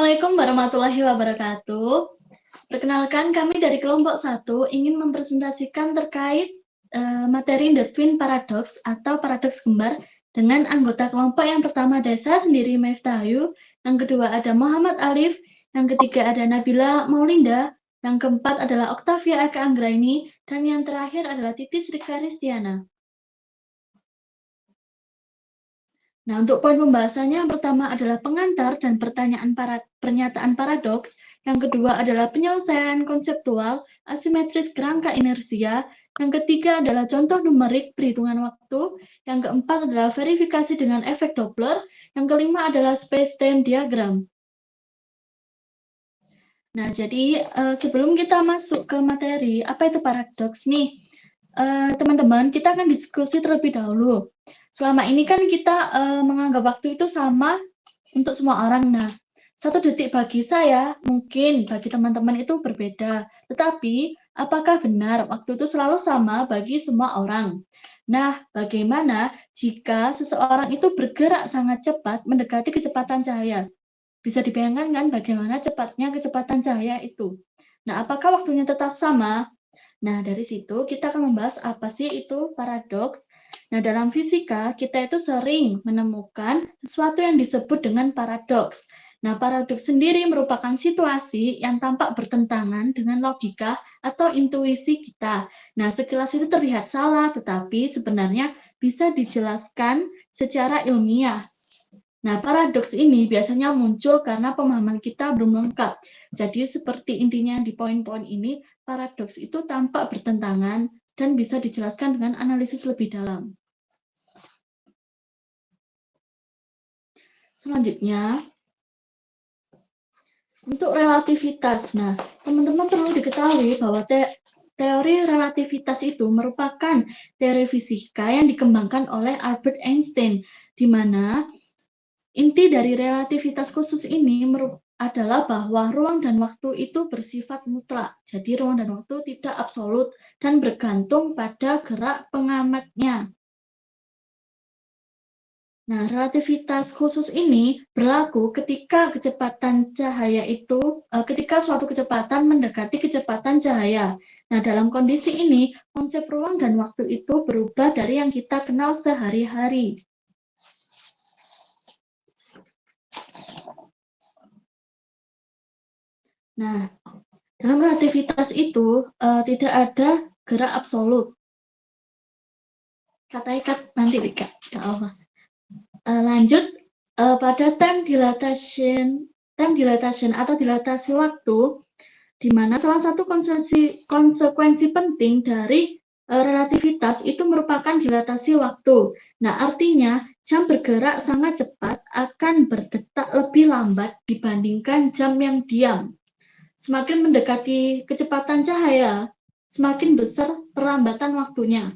Assalamualaikum warahmatullahi wabarakatuh. Perkenalkan, kami dari kelompok 1 ingin mempresentasikan terkait materi The Twin Paradox atau paradoks kembar dengan anggota kelompok yang pertama ada saya sendiri, Miftahayu, yang kedua ada Muhammad Alif, yang ketiga ada Nabila Maulinda, yang keempat adalah Octavia Eka Anggraini, dan yang terakhir adalah Titis Rika Ristiana. Nah, untuk poin pembahasannya yang pertama adalah pengantar dan pernyataan paradoks, yang kedua adalah penyelesaian konseptual asimetris kerangka inersia, yang ketiga adalah contoh numerik perhitungan waktu, yang keempat adalah verifikasi dengan efek Doppler, yang kelima adalah space-time diagram. Nah, jadi sebelum kita masuk ke materi, apa itu paradoks nih? Teman-teman, kita akan diskusi terlebih dahulu. Selama ini kan kita menganggap waktu itu sama untuk semua orang. Nah, 1 detik bagi saya, mungkin bagi teman-teman itu berbeda. Tetapi, apakah benar waktu itu selalu sama bagi semua orang? Nah, bagaimana jika seseorang itu bergerak sangat cepat mendekati kecepatan cahaya? Bisa dibayangkan kan bagaimana cepatnya kecepatan cahaya itu. Nah, apakah waktunya tetap sama? Nah, dari situ kita akan membahas apa sih itu paradoks. Nah, dalam fisika, kita itu sering menemukan sesuatu yang disebut dengan paradoks. Nah, paradoks sendiri merupakan situasi yang tampak bertentangan dengan logika atau intuisi kita. Nah, sekilas itu terlihat salah, tetapi sebenarnya bisa dijelaskan secara ilmiah. Nah, paradoks ini biasanya muncul karena pemahaman kita belum lengkap. Jadi, seperti intinya di poin-poin ini, paradoks itu tampak bertentangan dan bisa dijelaskan dengan analisis lebih dalam. Selanjutnya, untuk relativitas. Nah, teman-teman perlu diketahui bahwa teori relativitas itu merupakan teori fisika yang dikembangkan oleh Albert Einstein, di mana inti dari relativitas khusus ini adalah bahwa ruang dan waktu itu bersifat mutlak. Jadi ruang dan waktu tidak absolut dan bergantung pada gerak pengamatnya. Nah, relativitas khusus ini berlaku ketika kecepatan cahaya itu, ketika suatu kecepatan mendekati kecepatan cahaya. Nah, dalam kondisi ini, konsep ruang dan waktu itu berubah dari yang kita kenal sehari-hari. Nah, dalam relativitas itu tidak ada gerak absolut. Kata nanti Rika, ya Allah. Lanjut pada time dilatation atau dilatasi waktu, di mana salah satu konsekuensi penting dari relativitas itu merupakan dilatasi waktu. Nah, artinya jam bergerak sangat cepat akan berdetak lebih lambat dibandingkan jam yang diam. Semakin mendekati kecepatan cahaya, semakin besar perlambatan waktunya.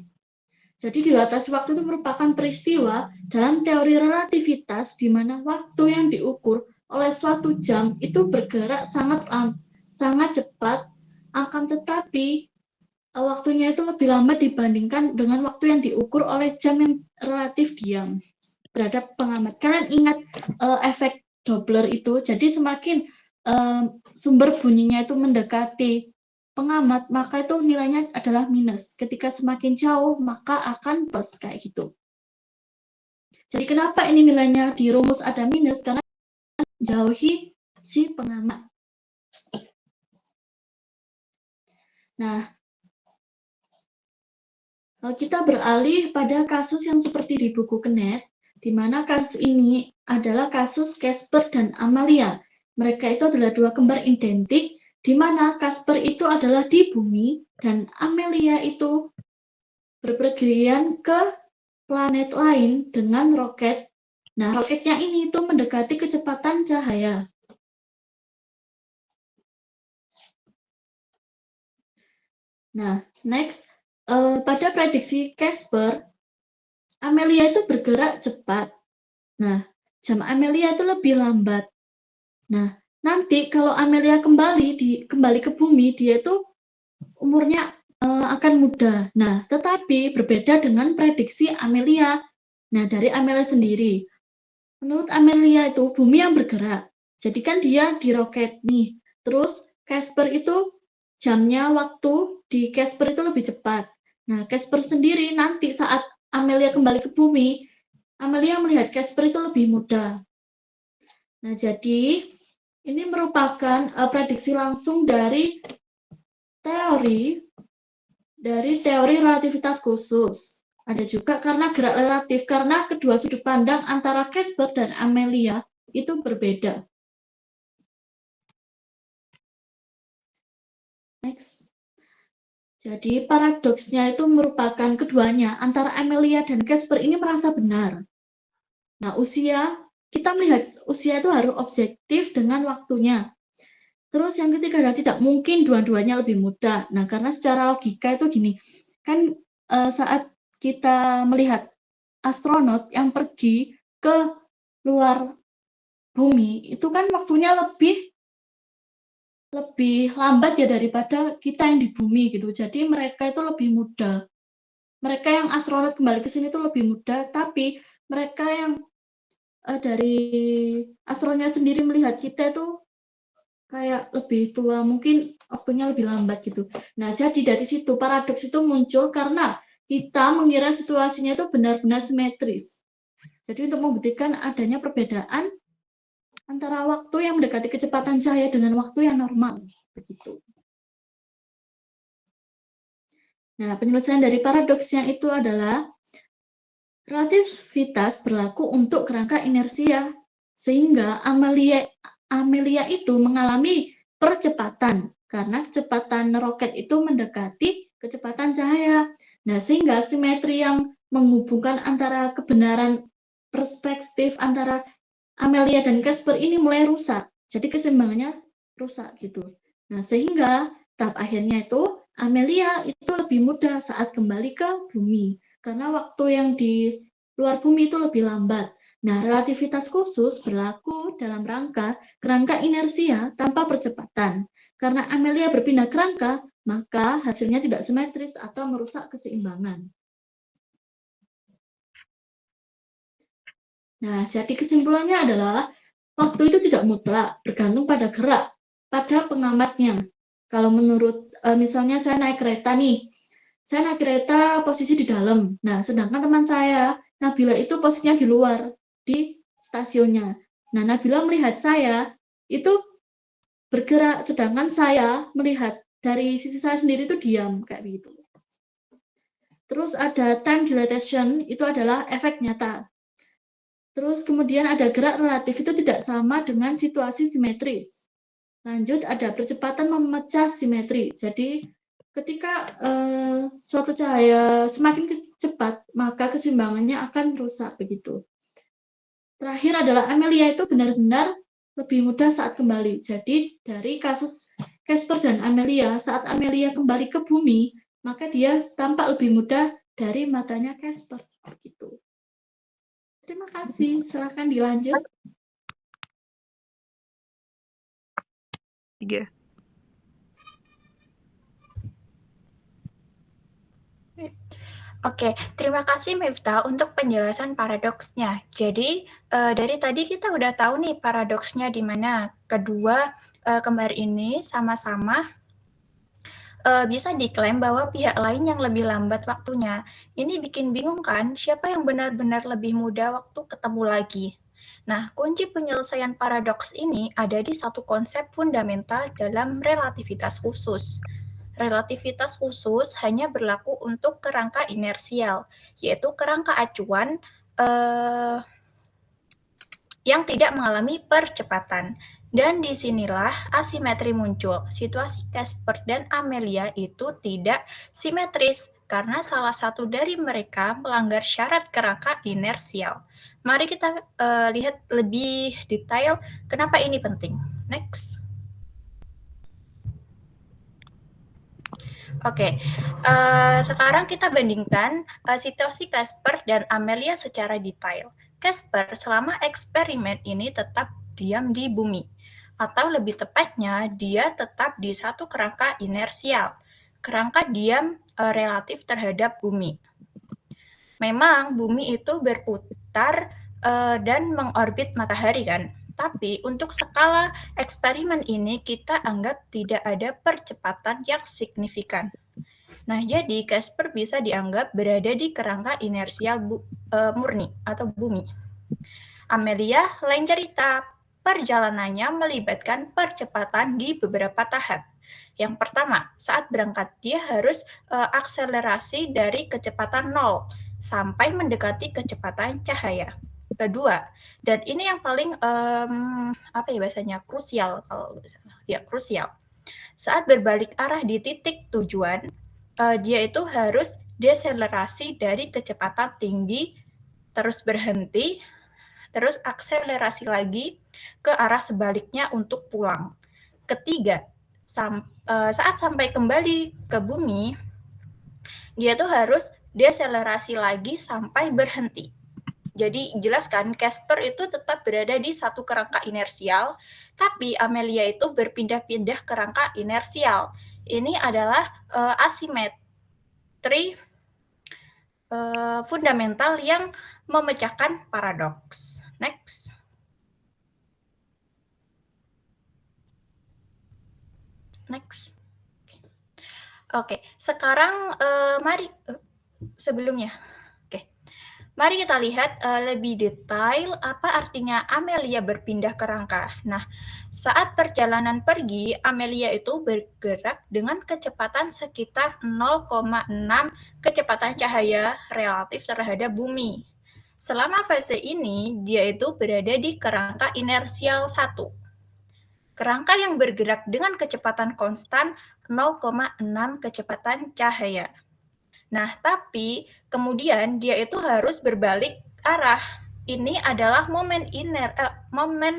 Jadi dilatasi waktu itu merupakan peristiwa dalam teori relativitas di mana waktu yang diukur oleh suatu jam itu bergerak sangat cepat, akan tetapi waktunya itu lebih lambat dibandingkan dengan waktu yang diukur oleh jam yang relatif diam terhadap pengamat. Kalian ingat efek Doppler itu, jadi semakin sumber bunyinya itu mendekati pengamat, maka itu nilainya adalah minus. Ketika semakin jauh, maka akan plus, kayak gitu. Jadi kenapa ini nilainya di rumus ada minus? Karena jauhi si pengamat. Nah, kita beralih pada kasus yang seperti di buku Knet, di mana kasus ini adalah kasus Casper dan Amalia. Mereka itu adalah dua kembar identik, di mana Casper itu adalah di bumi dan Amelia itu berpergian ke planet lain dengan roket. Nah, roketnya ini itu mendekati kecepatan cahaya. Nah, next, pada prediksi Casper, Amelia itu bergerak cepat. Nah, jam Amelia itu lebih lambat. Nah, nanti kalau Amelia kembali ke bumi, dia itu umurnya akan muda. Nah, tetapi berbeda dengan prediksi Amelia. Nah, dari Amelia sendiri. Menurut Amelia itu bumi yang bergerak. Jadi kan dia di roket nih. Terus Casper itu jamnya waktu di Casper itu lebih cepat. Nah, Casper sendiri nanti saat Amelia kembali ke bumi, Amelia melihat Casper itu lebih muda. Nah, jadi ini merupakan prediksi langsung dari teori relativitas khusus. Ada juga karena gerak relatif, karena kedua sudut pandang antara Casper dan Amelia itu berbeda. Next. Jadi paradoksnya itu merupakan keduanya, antara Amelia dan Casper ini merasa benar. Nah, kita melihat usia itu harus objektif dengan waktunya. Terus yang ketiga adalah tidak mungkin dua-duanya lebih muda. Nah, karena secara logika itu gini, kan saat kita melihat astronot yang pergi ke luar bumi, itu kan waktunya lebih lambat ya daripada kita yang di bumi gitu. Jadi mereka itu lebih muda. Mereka yang astronot kembali ke sini itu lebih muda, tapi mereka yang dari astronotnya sendiri melihat kita itu kayak lebih tua, mungkin waktunya lebih lambat gitu. Nah, jadi dari situ paradoks itu muncul karena kita mengira situasinya itu benar-benar simetris. Jadi untuk membuktikan adanya perbedaan antara waktu yang mendekati kecepatan cahaya dengan waktu yang normal, begitu. Nah, penyelesaian dari paradoksnya itu adalah relativitas berlaku untuk kerangka inersia, sehingga Amelia itu mengalami percepatan karena kecepatan roket itu mendekati kecepatan cahaya. Nah, sehingga simetri yang menghubungkan antara kebenaran perspektif antara Amelia dan Casper ini mulai rusak. Jadi keseimbangannya rusak gitu. Nah, sehingga tahap akhirnya itu Amelia itu lebih mudah saat kembali ke bumi karena waktu yang di luar bumi itu lebih lambat. Nah, relativitas khusus berlaku dalam kerangka inersia tanpa percepatan. Karena Amelia berpindah kerangka, maka hasilnya tidak simetris atau merusak keseimbangan. Nah, jadi kesimpulannya adalah waktu itu tidak mutlak, bergantung pada gerak, pada pengamatnya. Kalau menurut, misalnya saya naik kereta nih, saya naik kereta posisi di dalam. Nah, sedangkan teman saya, Nabila itu posisinya di luar, di stasiunnya. Nah, Nabila melihat saya itu bergerak, sedangkan saya melihat dari sisi saya sendiri itu diam, kayak begitu. Terus ada time dilatation, itu adalah efek nyata. Terus kemudian ada gerak relatif, itu tidak sama dengan situasi simetris. Lanjut ada percepatan memecah simetri. Jadi ketika suatu cahaya semakin cepat, maka keseimbangannya akan rusak begitu. Terakhir adalah Amelia itu benar-benar lebih mudah saat kembali. Jadi dari kasus Casper dan Amelia, saat Amelia kembali ke bumi, maka dia tampak lebih mudah dari matanya Casper. Begitu. Terima kasih. Silakan dilanjut. 3. Oke, terima kasih Miftah untuk penjelasan paradoksnya. Jadi, dari tadi kita udah tahu nih paradoksnya di mana kedua kembar ini sama-sama bisa diklaim bahwa pihak lain yang lebih lambat waktunya. Ini bikin bingung kan, siapa yang benar-benar lebih muda waktu ketemu lagi? Nah, kunci penyelesaian paradoks ini ada di satu konsep fundamental dalam relativitas khusus. Relativitas khusus hanya berlaku untuk kerangka inersial, yaitu kerangka acuan yang tidak mengalami percepatan. Dan disinilah asimetri muncul. Situasi Casper dan Amelia itu tidak simetris karena salah satu dari mereka melanggar syarat kerangka inersial. Mari kita lihat lebih detail kenapa ini penting. Next. Oke, sekarang kita bandingkan situasi Casper dan Amelia secara detail. Casper selama eksperimen ini tetap diam di bumi, atau lebih tepatnya dia tetap di satu kerangka inersial, kerangka diam relatif terhadap bumi. Memang bumi itu berputar dan mengorbit matahari kan, Tapi untuk skala eksperimen ini kita anggap tidak ada percepatan yang signifikan. Nah, jadi Casper bisa dianggap berada di kerangka inersial murni atau bumi. Amelia lain cerita, perjalanannya melibatkan percepatan di beberapa tahap. Yang pertama, saat berangkat dia harus akselerasi dari kecepatan 0 sampai mendekati kecepatan cahaya. Kedua, dan ini yang paling apa ya bahasanya krusial kalau ya krusial. Saat berbalik arah di titik tujuan, dia itu harus deselerasi dari kecepatan tinggi, terus berhenti, terus akselerasi lagi ke arah sebaliknya untuk pulang. Ketiga, saat sampai kembali ke bumi, dia tuh harus deselerasi lagi sampai berhenti. Jadi jelas kan, Casper itu tetap berada di satu kerangka inersial, tapi Amelia itu berpindah-pindah kerangka inersial. Ini adalah asimetri fundamental yang memecahkan paradoks. Next. Next. Oke, sekarang mari sebelumnya. Mari kita lihat lebih detail apa artinya Amelia berpindah kerangka. Nah, saat perjalanan pergi, Amelia itu bergerak dengan kecepatan sekitar 0,6 kecepatan cahaya relatif terhadap bumi. Selama fase ini, dia itu berada di kerangka inersial 1. Kerangka yang bergerak dengan kecepatan konstan 0,6 kecepatan cahaya. Nah, tapi kemudian dia itu harus berbalik arah. Ini adalah momen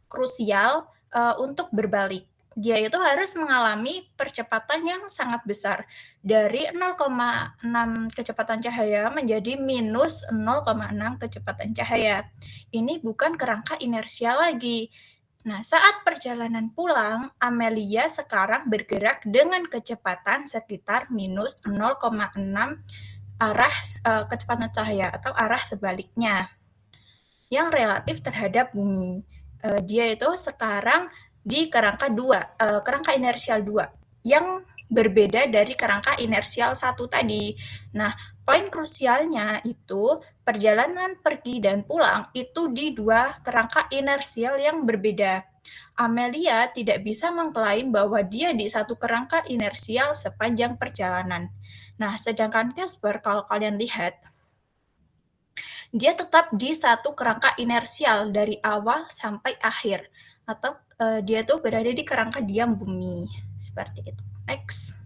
krusial untuk berbalik. Dia itu harus mengalami percepatan yang sangat besar. Dari 0,6 kecepatan cahaya menjadi minus 0,6 kecepatan cahaya. Ini bukan kerangka inersial lagi. Nah, saat perjalanan pulang, Amelia sekarang bergerak dengan kecepatan sekitar minus 0,6 arah kecepatan cahaya atau arah sebaliknya yang relatif terhadap bumi. Dia itu sekarang di kerangka 2, kerangka inersial 2 yang berbeda dari kerangka inersial 1 tadi. Nah, poin krusialnya itu perjalanan pergi dan pulang itu di dua kerangka inersial yang berbeda. Amelia tidak bisa mengklaim bahwa dia di satu kerangka inersial sepanjang perjalanan. Nah, sedangkan Casper kalau kalian lihat, dia tetap di satu kerangka inersial dari awal sampai akhir. Atau dia tuh berada di kerangka diam bumi. Seperti itu. Next.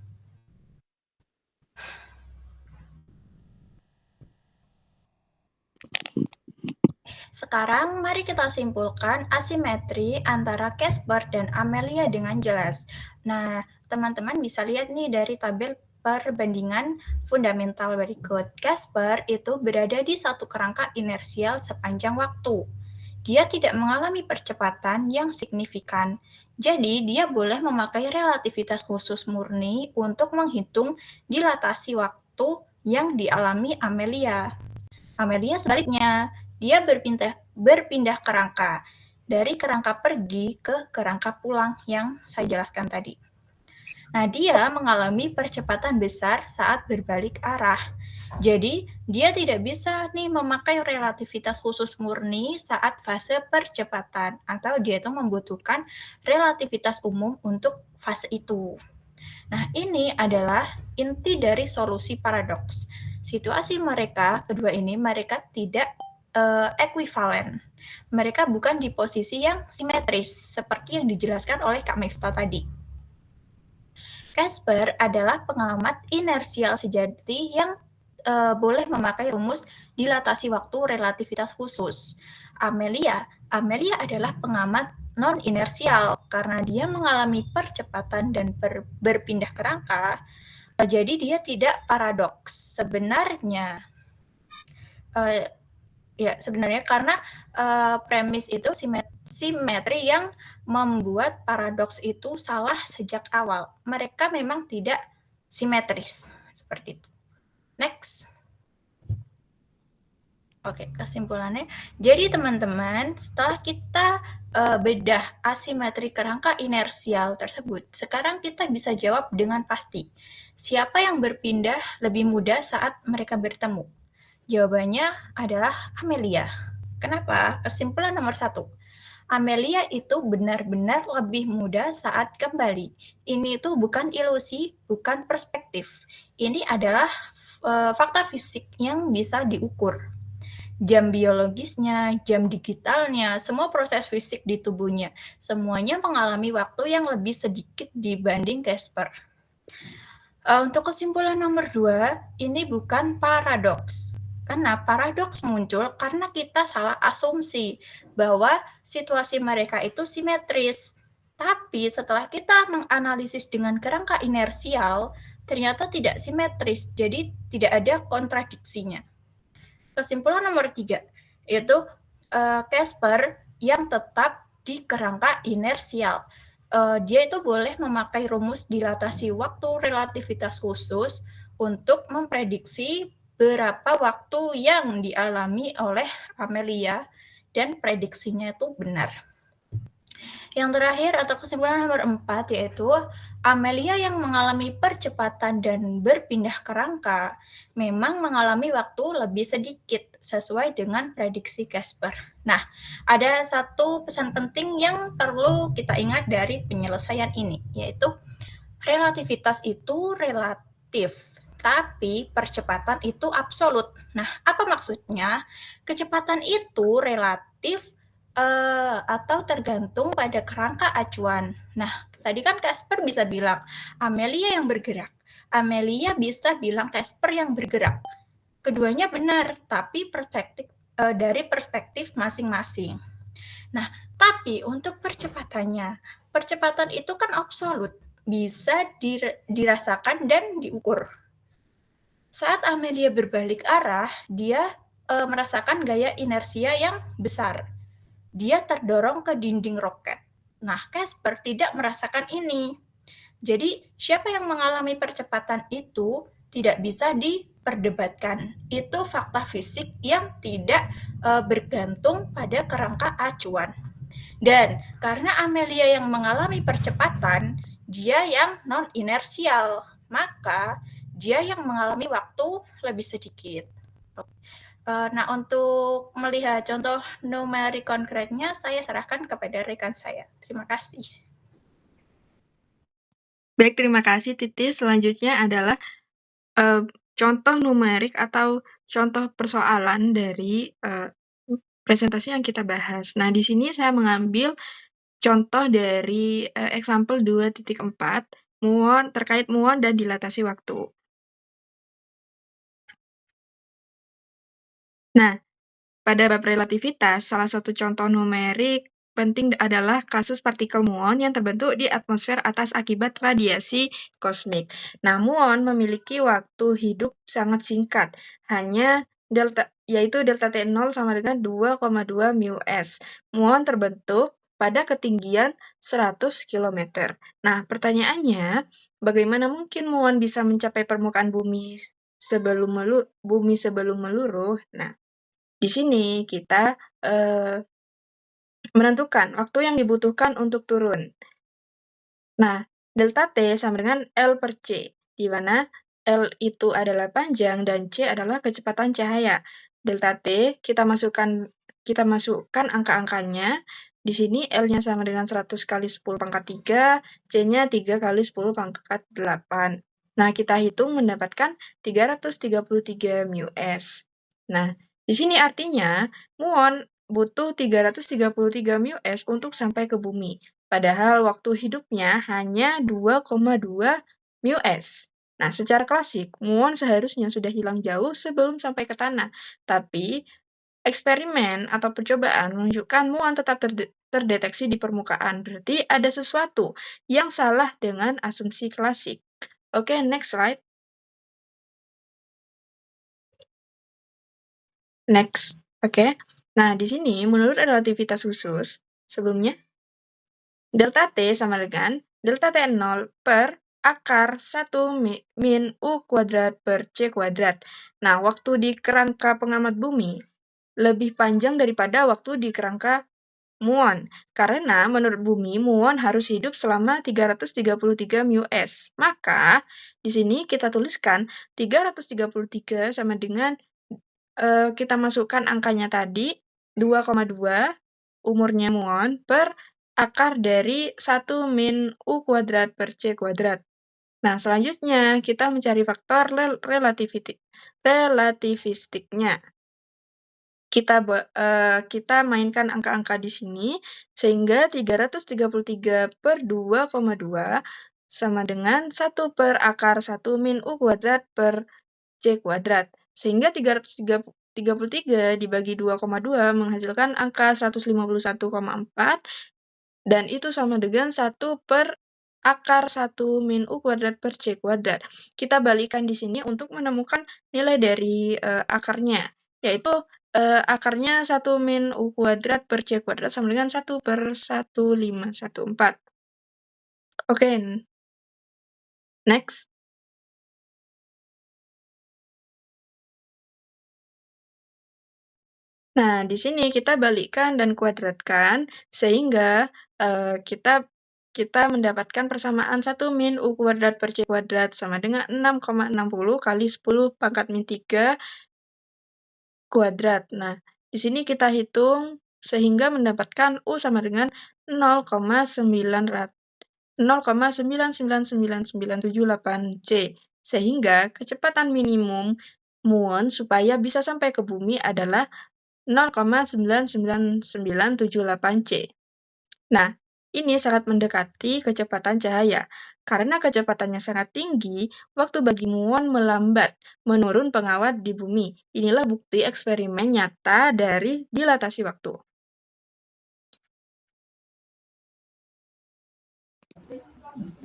Sekarang mari kita simpulkan asimetri antara Casper dan Amelia dengan jelas. Nah, teman-teman bisa lihat nih dari tabel perbandingan fundamental berikut. Casper itu berada di satu kerangka inersial sepanjang waktu. Dia tidak mengalami percepatan yang signifikan. Jadi, dia boleh memakai relativitas khusus murni untuk menghitung dilatasi waktu yang dialami Amelia. Amelia sebaliknya, dia berpindah kerangka dari kerangka pergi ke kerangka pulang yang saya jelaskan tadi. Nah, dia mengalami percepatan besar saat berbalik arah. Jadi, dia tidak bisa nih memakai relativitas khusus murni saat fase percepatan, atau dia itu membutuhkan relativitas umum untuk fase itu. Nah, ini adalah inti dari solusi paradoks. Situasi mereka, kedua ini, mereka tidak ekuivalen. Mereka bukan di posisi yang simetris, seperti yang dijelaskan oleh Kak Miftah tadi. Casper adalah pengamat inersial sejati yang boleh memakai rumus dilatasi waktu relativitas khusus. Amelia adalah pengamat non-inersial karena dia mengalami percepatan dan berpindah kerangka, jadi dia tidak paradoks. Sebenarnya karena premis itu simetri yang membuat paradoks itu salah sejak awal. Mereka memang tidak simetris seperti itu. Next. Oke, kesimpulannya, jadi teman-teman, setelah kita bedah asimetri kerangka inersial tersebut, sekarang kita bisa jawab dengan pasti. Siapa yang berpindah lebih mudah saat mereka bertemu? Jawabannya adalah Amelia. Kenapa? Kesimpulan nomor 1. Amelia itu benar-benar lebih mudah saat kembali. Ini itu bukan ilusi, bukan perspektif. Ini adalah fakta fisik yang bisa diukur. Jam biologisnya, jam digitalnya, semua proses fisik di tubuhnya, semuanya mengalami waktu yang lebih sedikit dibanding Casper. Untuk kesimpulan nomor 2, ini bukan paradoks. Karena paradoks muncul karena kita salah asumsi bahwa situasi mereka itu simetris. Tapi setelah kita menganalisis dengan kerangka inersial, ternyata tidak simetris, jadi tidak ada kontradiksinya. Kesimpulan nomor 3, yaitu Casper yang tetap di kerangka inersial. Dia itu boleh memakai rumus dilatasi waktu relativitas khusus untuk memprediksi berapa waktu yang dialami oleh Amelia dan prediksinya itu benar. Yang terakhir atau kesimpulan nomor 4 yaitu Amelia yang mengalami percepatan dan berpindah kerangka memang mengalami waktu lebih sedikit sesuai dengan prediksi Casper. Nah, ada satu pesan penting yang perlu kita ingat dari penyelesaian ini, yaitu relativitas itu relatif, tapi percepatan itu absolut. Nah, apa maksudnya? Kecepatan itu relatif atau tergantung pada kerangka acuan. Nah, tadi kan Casper bisa bilang Amelia yang bergerak. Amelia bisa bilang Casper yang bergerak. Keduanya benar, tapi dari perspektif masing-masing. Nah, tapi untuk percepatan itu kan absolut, bisa dirasakan dan diukur. Saat Amelia berbalik arah, dia merasakan gaya inersia yang besar. Dia terdorong ke dinding roket. Nah, Casper tidak merasakan ini. Jadi, siapa yang mengalami percepatan itu tidak bisa diperdebatkan. Itu fakta fisik yang tidak bergantung pada kerangka acuan. Dan karena Amelia yang mengalami percepatan, dia yang non-inersial, maka dia yang mengalami waktu lebih sedikit. Nah, untuk melihat contoh numerik konkretnya, saya serahkan kepada rekan saya. Terima kasih. Baik, terima kasih Titis. Selanjutnya adalah contoh numerik atau contoh persoalan dari presentasi yang kita bahas. Nah, di sini saya mengambil contoh dari example 2.4 muon terkait muon dan dilatasi waktu. Nah, pada bab relativitas, salah satu contoh numerik penting adalah kasus partikel muon yang terbentuk di atmosfer atas akibat radiasi kosmik. Nah, muon memiliki waktu hidup sangat singkat, hanya yaitu delta T0 sama dengan 2,2 μs. Muon terbentuk pada ketinggian 100 km. Nah, pertanyaannya, bagaimana mungkin muon bisa mencapai permukaan bumi sebelum meluruh? Nah, di sini kita menentukan waktu yang dibutuhkan untuk turun. Nah, delta T sama dengan L per C, di mana L itu adalah panjang dan C adalah kecepatan cahaya. Delta T kita masukkan angka-angkanya. Di sini L-nya sama dengan 100 kali 10 pangkat 3, C-nya 3 kali 10 pangkat 8. Nah, kita hitung mendapatkan 333 μs. Nah, di sini artinya muon butuh 333 μs untuk sampai ke bumi, padahal waktu hidupnya hanya 2,2 μs. Nah, secara klasik, muon seharusnya sudah hilang jauh sebelum sampai ke tanah, tapi eksperimen atau percobaan menunjukkan muon tetap terdeteksi di permukaan, berarti ada sesuatu yang salah dengan asumsi klasik. Oke, next slide. Next, oke. Nah, di sini menurut relativitas khusus, sebelumnya, delta T sama dengan delta T0 per akar 1 min U kuadrat per C kuadrat. Nah, waktu di kerangka pengamat bumi, lebih panjang daripada waktu di kerangka muon. Karena menurut bumi, muon harus hidup selama 333 μS. Maka, di sini kita tuliskan 333 sama dengan kita masukkan angkanya tadi, 2,2 umurnya muon per akar dari 1 min U kuadrat per C kuadrat. Nah, selanjutnya kita mencari faktor relativistiknya. Kita mainkan angka-angka di sini, sehingga 333 per 2,2 sama dengan 1 per akar 1 min U kuadrat per C kuadrat. Sehingga 333 dibagi 2,2 menghasilkan angka 151,4, dan itu sama dengan 1 per akar 1 min U kuadrat per C kuadrat. Kita balikkan di sini untuk menemukan nilai dari akarnya, yaitu akarnya 1 min U kuadrat per C kuadrat sama dengan 1 per 1514. Oke, next. Nah, di sini kita balikkan dan kuadratkan, sehingga kita mendapatkan persamaan 1 min U kuadrat per C kuadrat sama dengan 6,60 kali 10 pangkat min 3 kuadrat. Nah, di sini kita hitung sehingga mendapatkan U sama dengan 0,9999978 C. Sehingga kecepatan minimum muon supaya bisa sampai ke bumi adalah 0,99978 C. Nah, ini sangat mendekati kecepatan cahaya. Karena kecepatannya sangat tinggi, waktu bagi muon melambat, menurun pengawat di bumi. Inilah bukti eksperimen nyata dari dilatasi waktu.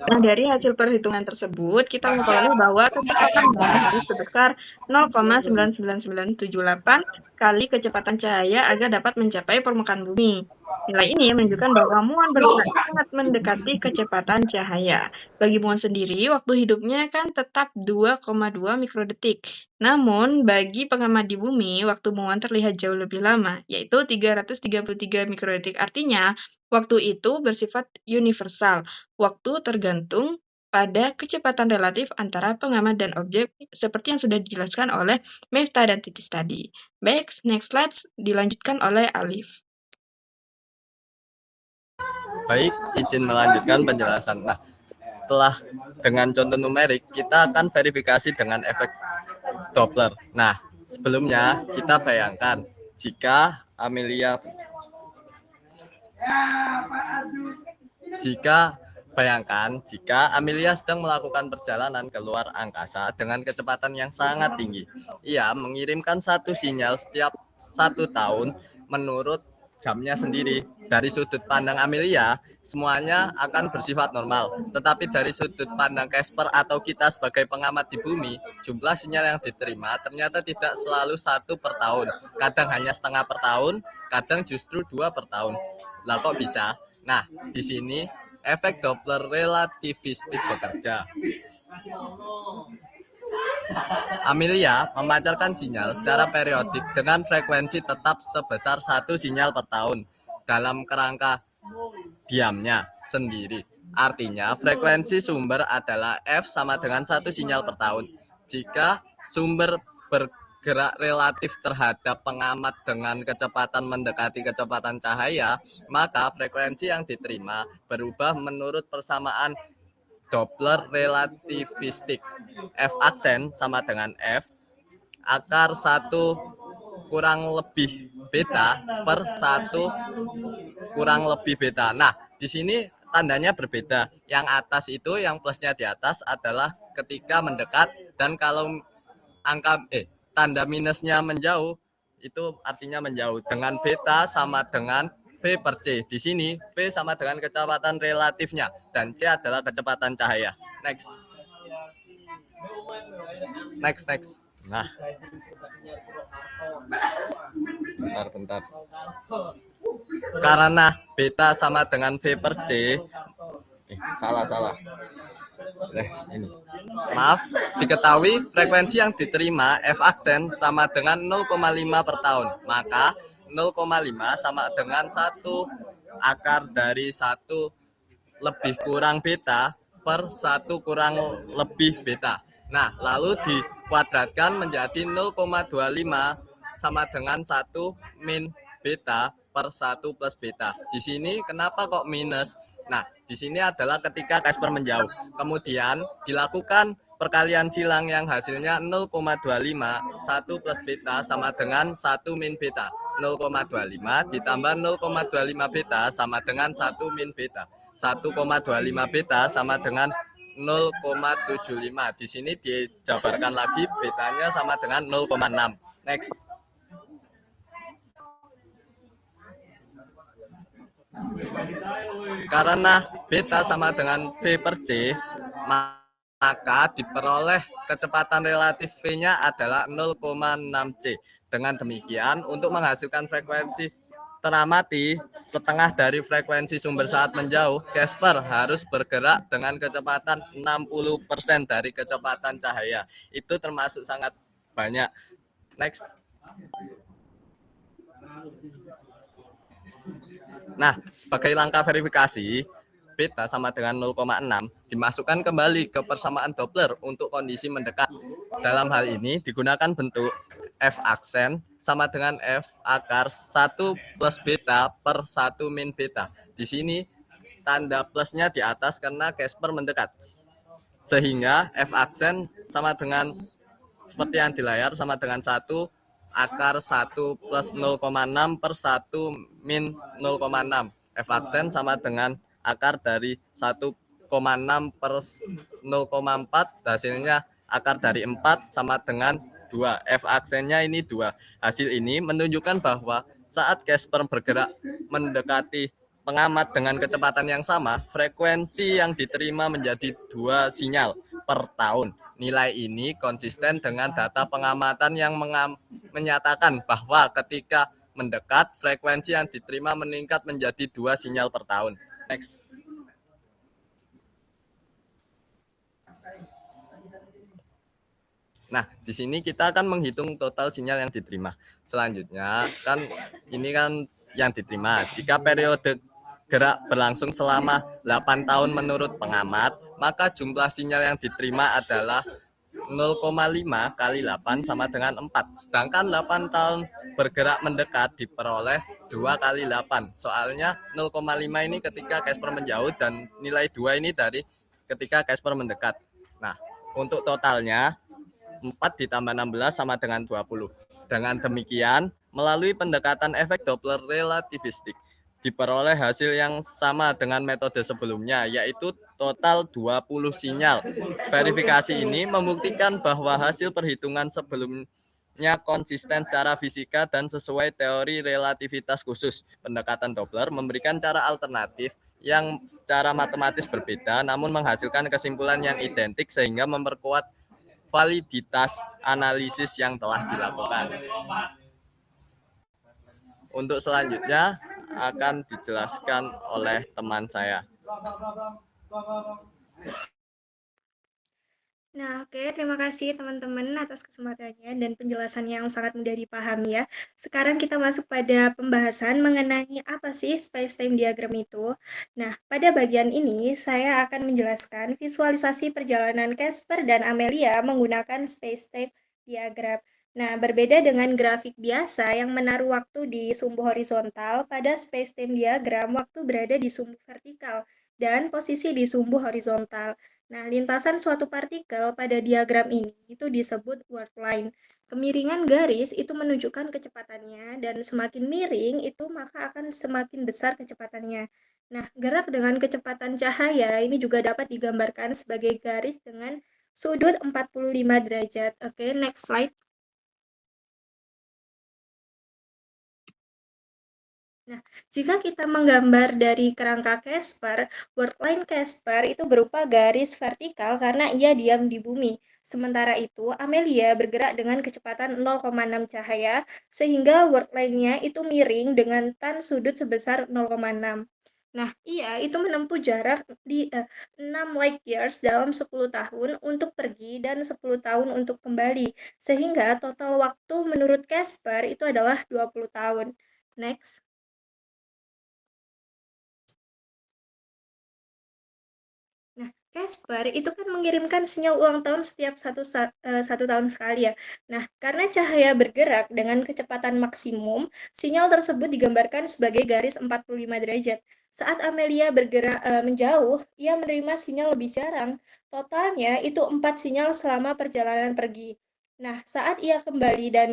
Nah, dari hasil perhitungan tersebut, kita mengetahui bahwa kecepatan muon harus sebesar 0,99978 kali kecepatan cahaya agar dapat mencapai permukaan bumi. Nilai ini menunjukkan bahwa muon bergerak sangat mendekati kecepatan cahaya. Bagi muon sendiri, waktu hidupnya kan tetap 2,2 mikrodetik. Namun, bagi pengamat di bumi, waktu muon terlihat jauh lebih lama, yaitu 333 mikrodetik. Artinya, waktu itu bersifat universal. Waktu tergantung pada kecepatan relatif antara pengamat dan objek, seperti yang sudah dijelaskan oleh Miftah dan Titis tadi. Baik, next slide dilanjutkan oleh Alif. Baik, izin melanjutkan penjelasan. Nah, setelah dengan contoh numerik, kita akan verifikasi dengan efek Doppler. Nah, sebelumnya kita bayangkan jika Amelia sedang melakukan perjalanan keluar angkasa dengan kecepatan yang sangat tinggi. Ia mengirimkan satu sinyal setiap 1 tahun menurut jamnya sendiri. Dari sudut pandang Amelia, semuanya akan bersifat normal. Tetapi dari sudut pandang Casper atau kita sebagai pengamat di bumi, jumlah sinyal yang diterima ternyata tidak selalu 1 per tahun. Kadang hanya setengah per tahun, kadang justru 2 per tahun. Lah kok bisa? Nah, di sini efek Doppler relativistik bekerja. Amelia memancarkan sinyal secara periodik dengan frekuensi tetap sebesar 1 sinyal per tahun dalam kerangka diamnya sendiri. Artinya, frekuensi sumber adalah F sama dengan 1 sinyal per tahun. Jika sumber bergerak relatif terhadap pengamat dengan kecepatan mendekati kecepatan cahaya, maka frekuensi yang diterima berubah menurut persamaan Doppler relativistik. F aksen sama dengan F akar 1 kurang lebih beta per 1 kurang lebih beta. Nah, di sini tandanya berbeda. Yang atas itu, yang plusnya di atas adalah ketika mendekat, dan kalau tanda minusnya menjauh, itu artinya menjauh. Dengan beta sama dengan V per C. Di sini V sama dengan kecepatan relatifnya dan C adalah kecepatan cahaya. Next. Nah, bentar. Karena beta sama dengan V per C, Salah. Ini. Maaf, diketahui frekuensi yang diterima F aksen sama dengan 0,5 per tahun. Maka 0,5 sama dengan 1 akar dari 1 lebih kurang beta per 1 kurang lebih beta. Nah, lalu dikuadratkan menjadi 0,25 sama dengan 1 min beta per 1 plus beta. Di sini kenapa kok minus? Nah, di sini adalah ketika Casper menjauh. Kemudian dilakukan perkalian silang yang hasilnya 0,25 1 plus beta sama dengan 1 min beta. 0,25 ditambah 0,25 beta sama dengan 1 min beta. 1,25 beta sama dengan 0,75. Di sini dijabarkan lagi betanya sama dengan 0,6. Next. Karena beta sama dengan V per C, maka diperoleh kecepatan relatif V-nya adalah 0,6 C. Dengan demikian, untuk menghasilkan frekuensi teramati setengah dari frekuensi sumber saat menjauh, Casper harus bergerak dengan kecepatan 60% dari kecepatan cahaya. Itu termasuk sangat banyak. Next. Nah, sebagai langkah verifikasi, beta sama dengan 0,6 dimasukkan kembali ke persamaan Doppler untuk kondisi mendekat. Dalam hal ini digunakan bentuk F aksen sama dengan F akar 1 plus beta per 1 min beta. Di sini tanda plusnya di atas karena Casper mendekat. Sehingga F aksen sama dengan seperti yang di layar sama dengan 1 akar 1 plus 0,6 per 1 min 0,6. F aksen sama dengan akar dari 1,6 per 0,4. Hasilnya akar dari 4 sama dengan 2. F aksennya ini 2. Hasil ini menunjukkan bahwa saat Casper bergerak mendekati pengamat dengan kecepatan yang sama, frekuensi yang diterima menjadi 2 sinyal per tahun. Nilai ini konsisten dengan data pengamatan yang menyatakan bahwa ketika mendekat, frekuensi yang diterima meningkat menjadi 2 sinyal per tahun. Next. Nah, di sini kita akan menghitung total sinyal yang diterima. Selanjutnya, ini kan yang diterima. Jika periode gerak berlangsung selama 8 tahun menurut pengamat, maka jumlah sinyal yang diterima adalah 0,5 kali 8 sama dengan 4. Sedangkan 8 tahun bergerak mendekat diperoleh 2 kali 8. Soalnya 0,5 ini ketika Casper menjauh dan nilai 2 ini dari ketika Casper mendekat. Nah, untuk totalnya 4 ditambah 16 sama dengan 20. Dengan demikian, melalui pendekatan efek Doppler relativistik, diperoleh hasil yang sama dengan metode sebelumnya, yaitu total 20 sinyal. Verifikasi ini membuktikan bahwa hasil perhitungan sebelumnya konsisten secara fisika dan sesuai teori relativitas khusus. Pendekatan Doppler memberikan cara alternatif yang secara matematis berbeda, namun menghasilkan kesimpulan yang identik sehingga memperkuat validitas analisis yang telah dilakukan. Untuk selanjutnya akan dijelaskan oleh teman saya. Nah, oke, terima kasih teman-teman atas kesempatannya dan penjelasan yang sangat mudah dipahami ya. Sekarang kita masuk pada pembahasan mengenai apa sih space-time diagram itu. Nah, pada bagian ini saya akan menjelaskan visualisasi perjalanan Casper dan Amelia menggunakan space-time diagram. Nah, berbeda dengan grafik biasa yang menaruh waktu di sumbu horizontal, pada space-time diagram waktu berada di sumbu vertikal dan posisi di sumbu horizontal. Nah, lintasan suatu partikel pada diagram ini itu disebut world line. Kemiringan garis itu menunjukkan kecepatannya dan semakin miring itu maka akan semakin besar kecepatannya. Nah, gerak dengan kecepatan cahaya ini juga dapat digambarkan sebagai garis dengan sudut 45 derajat. Oke, next slide. Nah, jika kita menggambar dari kerangka Casper, world line Casper itu berupa garis vertikal karena ia diam di bumi. Sementara itu, Amelia bergerak dengan kecepatan 0,6 cahaya, sehingga world line-nya itu miring dengan tan sudut sebesar 0,6. Nah, iya, itu menempuh jarak di 6 light years dalam 10 tahun untuk pergi dan 10 tahun untuk kembali. Sehingga total waktu menurut Casper itu adalah 20 tahun. Next. Nah, Casper itu kan mengirimkan sinyal ulang tahun setiap satu tahun sekali ya. Nah, karena cahaya bergerak dengan kecepatan maksimum, sinyal tersebut digambarkan sebagai garis 45 derajat. Saat Amelia bergerak menjauh, ia menerima sinyal lebih jarang. Totalnya itu 4 sinyal selama perjalanan pergi. Nah, saat ia kembali dan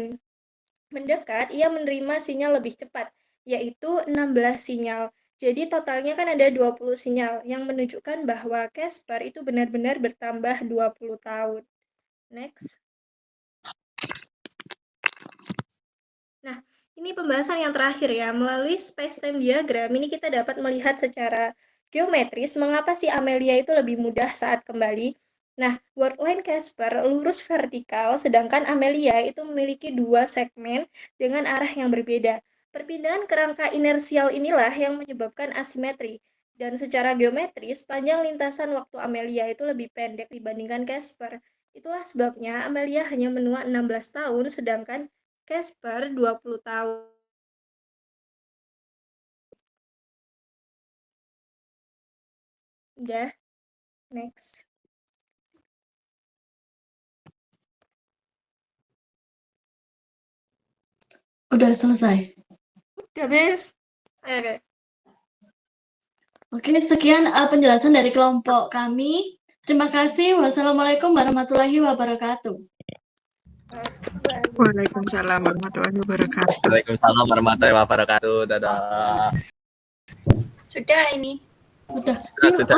mendekat, ia menerima sinyal lebih cepat, yaitu 16 sinyal. Jadi totalnya kan ada 20 sinyal yang menunjukkan bahwa Casper itu benar-benar bertambah 20 tahun. Next. Nah, ini pembahasan yang terakhir ya. Melalui space-time diagram ini kita dapat melihat secara geometris mengapa si Amelia itu lebih mudah saat kembali. Nah, worldline Casper lurus vertikal, sedangkan Amelia itu memiliki dua segmen dengan arah yang berbeda. Perpindahan kerangka inersial inilah yang menyebabkan asimetri. Dan secara geometris, panjang lintasan waktu Amelia itu lebih pendek dibandingkan Casper. Itulah sebabnya Amelia hanya menua 16 tahun, sedangkan Casper 20 tahun. Udah, next. Udah selesai. Udah, Bes. Oke. Oke, sekian penjelasan dari kelompok kami. Terima kasih. Wassalamualaikum warahmatullahi wabarakatuh. Waalaikumsalam warahmatullahi wabarakatuh. Waalaikumsalam warahmatullahi wabarakatuh. Dadah. Sudah ini. Udah. Sudah.